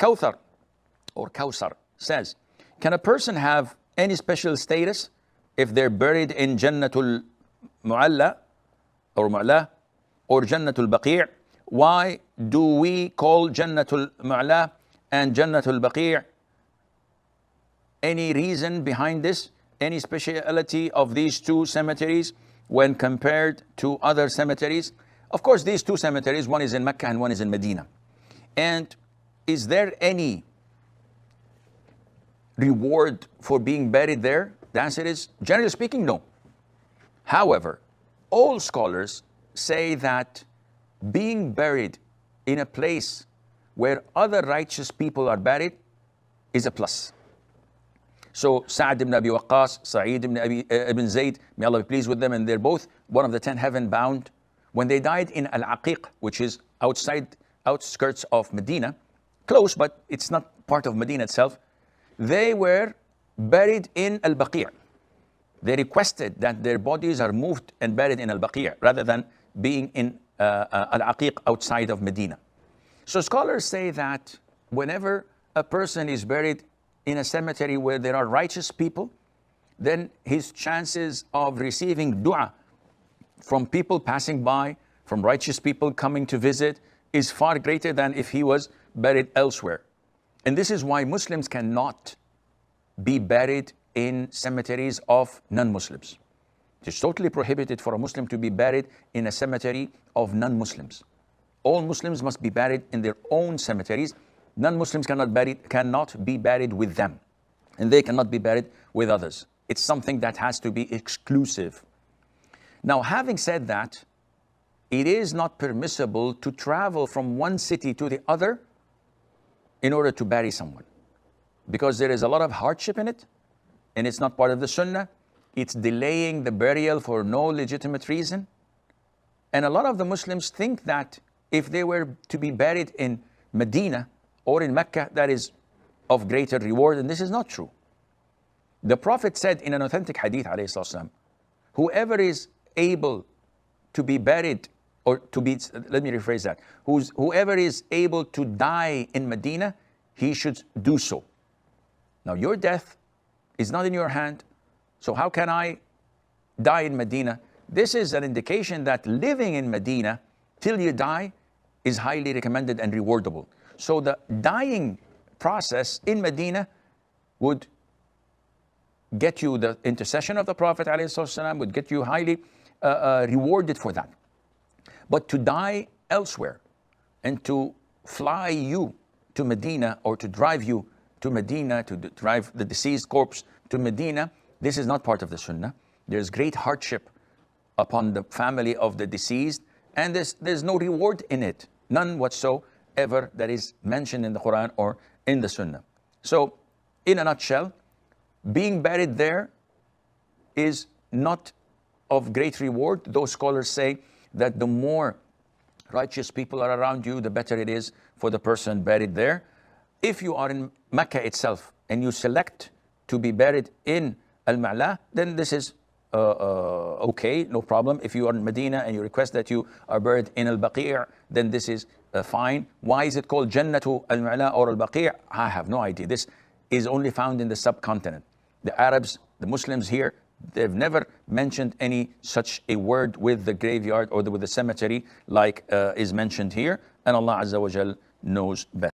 Kawthar or Kawsar says, can a person have any special status if they're buried in Jannatul Mu'alla or Mu'la or Jannatul Baqi'? Why do we call Jannatul Mu'la and Jannatul Baqi'? Any reason behind this? Any speciality of these two cemeteries when compared to other cemeteries? Of course, these two cemeteries, one is in Mecca and one is in Medina. And is there any reward for being buried there? The answer is, generally speaking, no. However, all scholars say that being buried in a place where other righteous people are buried is a plus. So Sa'd ibn Abi Waqqas, Sa'id ibn Zayd, may Allah be pleased with them, and they're both one of the 10 heaven bound. When they died in Al-Aqiq, which is outskirts of Medina, close, but it's not part of Medina itself, they were buried in Al-Baqi'. They requested that their bodies are moved and buried in Al-Baqi' rather than being in Al-Aqiq outside of Medina. So scholars say that whenever a person is buried in a cemetery where there are righteous people, then his chances of receiving dua from people passing by, from righteous people coming to visit, is far greater than if he was buried elsewhere. And this is why Muslims cannot be buried in cemeteries of non-Muslims. It is totally prohibited for a Muslim to be buried in a cemetery of non-Muslims. All Muslims must be buried in their own cemeteries. Non-Muslims cannot be buried with them, and they cannot be buried with others. It's something that has to be exclusive. Now, having said that, it is not permissible to travel from one city to the other in order to bury someone, because there is a lot of hardship in it, and it's not part of the Sunnah. It's delaying the burial for no legitimate reason. And a lot of the Muslims think that if they were to be buried in Medina or in Mecca, that is of greater reward, and this is not true. The Prophet said in an authentic hadith, ﷺ, whoever is able to be buried, or to be, let me rephrase that, whoever is able to die in Medina, he should do so. Now, your death is not in your hand, so how can I die in Medina? This is an indication that living in Medina till you die is highly recommended and rewardable. So the dying process in Medina would get you the intercession of the Prophet ﷺ, would get you highly rewarded for that. But to die elsewhere and to fly you to Medina, or to drive you to Medina, to drive the deceased corpse to Medina, this is not part of the Sunnah. There's great hardship upon the family of the deceased, and there's no reward in it, none whatsoever that is mentioned in the Quran or in the Sunnah. So, in a nutshell, being buried there is not of great reward. Those scholars say that the more righteous people are around you, the better it is for the person buried there. If you are in Mecca itself and you select to be buried in Al-Ma'la, then this is okay, no problem. If you are in Medina and you request that you are buried in Al-Baqi', then this is fine. Why is it called Jannatul Al-Ma'la or Al-Baqi'? I have no idea. This is only found in the subcontinent. The Arabs, the Muslims here, they've never mentioned any such a word with the graveyard or with the cemetery like is mentioned here. And Allah Azza wa Jal knows best.